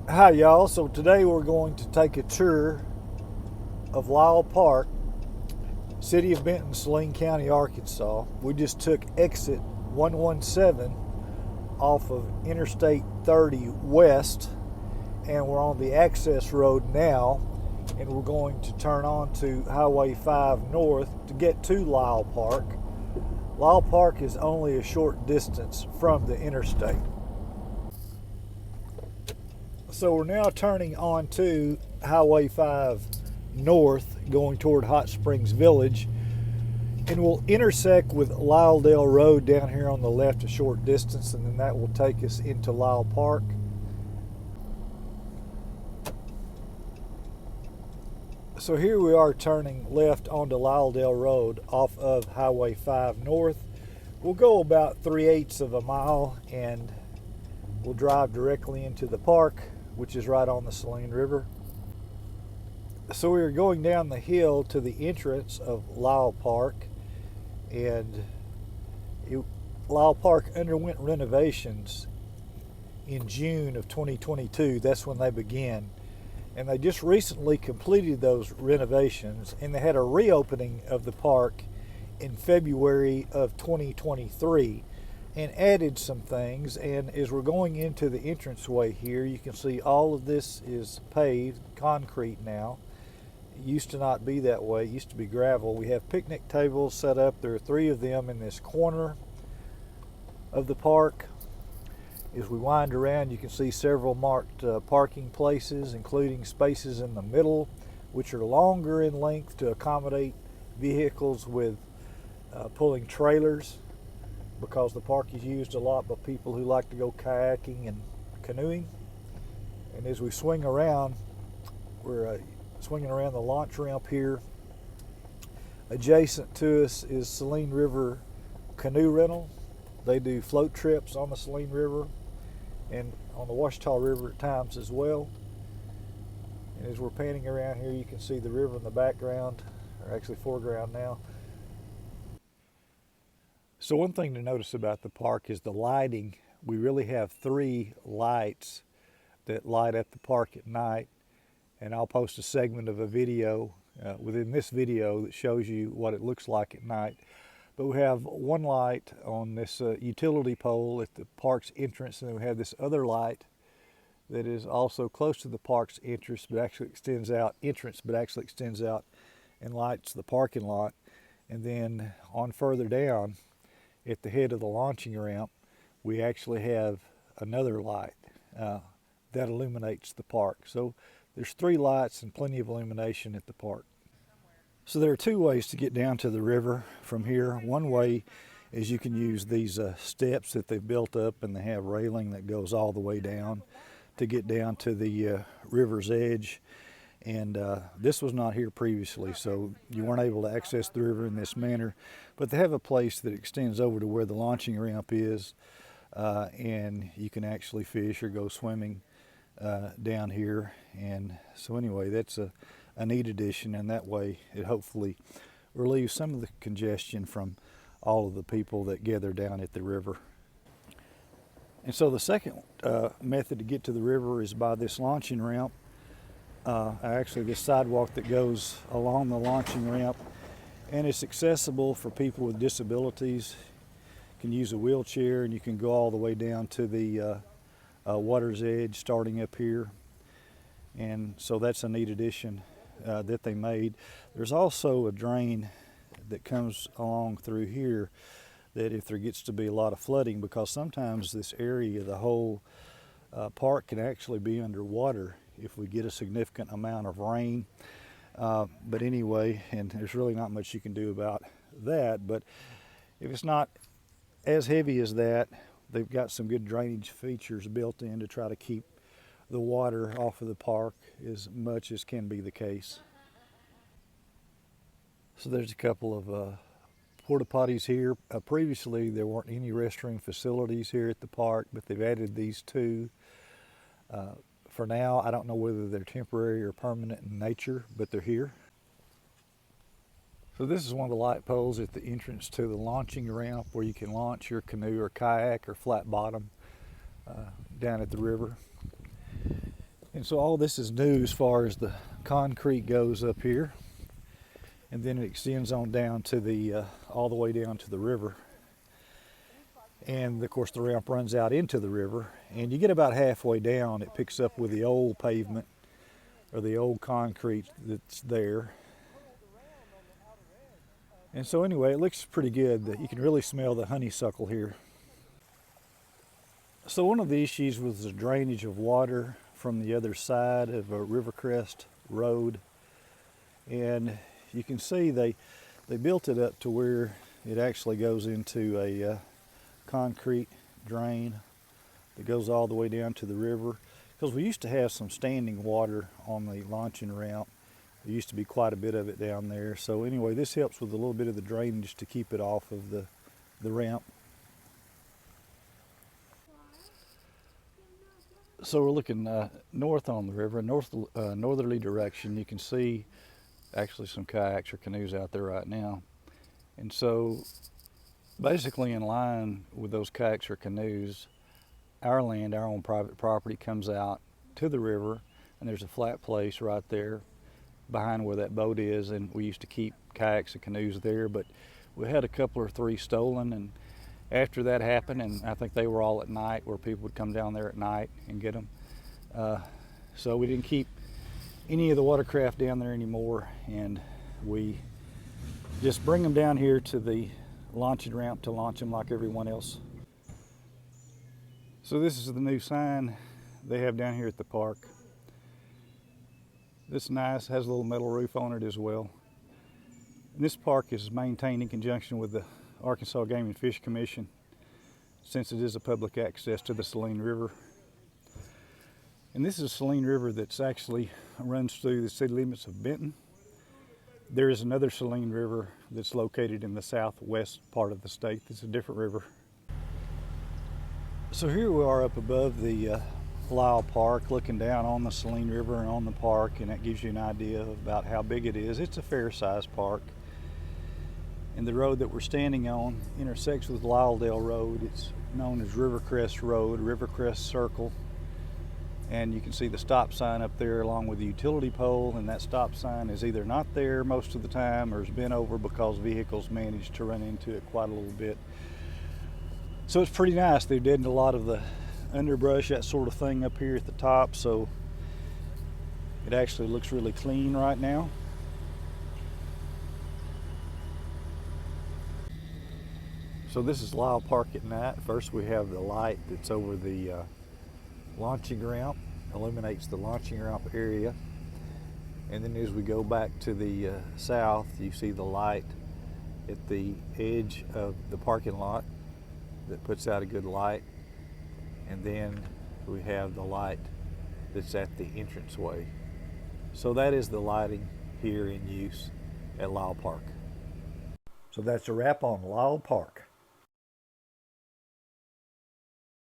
Hi y'all, so today we're going to take a tour of Lyle Park, city of Benton, Saline County, Arkansas. We just took exit 117 off of Interstate 30 West, and we're on the access road now, and we're going to turn on to Highway 5 North to get to Lyle Park. Lyle Park is only a short distance from the interstate. So we're now turning onto Highway 5 North, going toward Hot Springs Village, and we'll intersect with Lyledale Road down here on the left a short distance, and then that will take us into Lyle Park. So here we are turning left onto Lyledale Road off of Highway 5 North. We'll go about 3/8 of a mile and we'll drive directly into the park, which is right on the Saline River. So we are going down the hill to the entrance of Lyle Park, and Lyle Park underwent renovations in June of 2022. That's when they began. And they just recently completed those renovations, and they had a reopening of the park in February of 2023 and added some things. And as we're going into the entranceway here, you can see all of this is paved concrete now. It used to not be that way. It used to be gravel. We have picnic tables set up. There are 3 of them in this corner of the park. As we wind around, you can see several marked parking places, including spaces in the middle, which are longer in length to accommodate vehicles with pulling trailers, because the park is used a lot by people who like to go kayaking and canoeing. And as we swing around, we're swinging around the launch ramp here. Adjacent to us is Saline River Canoe Rental. They do float trips on the Saline River and on the Ouachita River at times as well. And as we're panning around here, you can see the river in the background, or actually foreground now. So one thing to notice about the park is the lighting. We really have 3 lights that light up the park at night, and I'll post a segment of a video within this video that shows you what it looks like at night. But we have one light on this utility pole at the park's entrance, and then we have this other light that is also close to the park's entrance, but actually extends out and lights the parking lot. And then on further down at the head of the launching ramp, we actually have another light that illuminates the park. So there's 3 lights and plenty of illumination at the park. So there are 2 ways to get down to the river from here. One way is you can use these steps that they've built up, and they have railing that goes all the way down to get down to the river's edge. And this was not here previously, so you weren't able to access the river in this manner. But they have a place that extends over to where the launching ramp is, and you can actually fish or go swimming down here. And so anyway, that's a neat addition, and that way it hopefully relieves some of the congestion from all of the people that gather down at the river. And so the second method to get to the river is by this launching ramp. Actually, this sidewalk that goes along the launching ramp, and it's accessible for people with disabilities. You can use a wheelchair, and you can go all the way down to the water's edge starting up here. And so that's a neat addition that they made. There's also a drain that comes along through here that if there gets to be a lot of flooding, because sometimes this area, the whole park can actually be underwater if we get a significant amount of rain. But anyway, and there's really not much you can do about that, but if it's not as heavy as that, they've got some good drainage features built in to try to keep the water off of the park as much as can be the case. So there's a couple of porta potties here. Previously there weren't any restroom facilities here at the park, but they've added these 2. For now, I don't know whether they're temporary or permanent in nature, but they're here. So this is one of the light poles at the entrance to the launching ramp, where you can launch your canoe or kayak or flat bottom down at the river. And so all this is new as far as the concrete goes up here, and then it extends on down to the all the way down to the river. And of course the ramp runs out into the river, and you get about halfway down, it picks up with the old pavement or the old concrete that's there. And so anyway, it looks pretty good. You can really smell the honeysuckle here. So one of the issues was the drainage of water from the other side of a Rivercrest road, and you can see they built it up to where it actually goes into a concrete drain that goes all the way down to the river, because we used to have some standing water on the launching ramp. There used to be quite a bit of it down there. So anyway, this helps with a little bit of the drainage to keep it off of the ramp. So we're looking north on the river, northerly direction. You can see actually some kayaks or canoes out there right now. And so basically in line with those kayaks or canoes, our land, our own private property, comes out to the river, and there's a flat place right there behind where that boat is, and we used to keep kayaks and canoes there, but we had a couple or three stolen, and after that happened, and I think they were all at night, where people would come down there at night and get them. So we didn't keep any of the watercraft down there anymore, and we just bring them down here to the launching ramp to launch them like everyone else. So this is the new sign they have down here at the park. It's nice, has a little metal roof on it as well. And this park is maintained in conjunction with the Arkansas Game and Fish Commission, since it is a public access to the Saline River. And this is a Saline River that's actually runs through the city limits of Benton. There is another Saline River that's located in the southwest part of the state. It's a different river. So here we are up above the Lyle Park, looking down on the Saline River and on the park, and that gives you an idea about how big it is. It's a fair-sized park. And the road that we're standing on intersects with Lyledale Road. It's known as Rivercrest Road, Rivercrest Circle. And you can see the stop sign up there along with the utility pole, and that stop sign is either not there most of the time or has been over because vehicles managed to run into it quite a little bit. So it's pretty nice. They've deadened a lot of the underbrush, that sort of thing up here at the top, so it actually looks really clean right now. So this is Lyle Park at night. First we have the light that's over the launching ramp, illuminates the launching ramp area. And then as we go back to the south, you see the light at the edge of the parking lot that puts out a good light. And then we have the light that's at the entranceway. So that is the lighting here in use at Lyle Park. So that's a wrap on Lyle Park.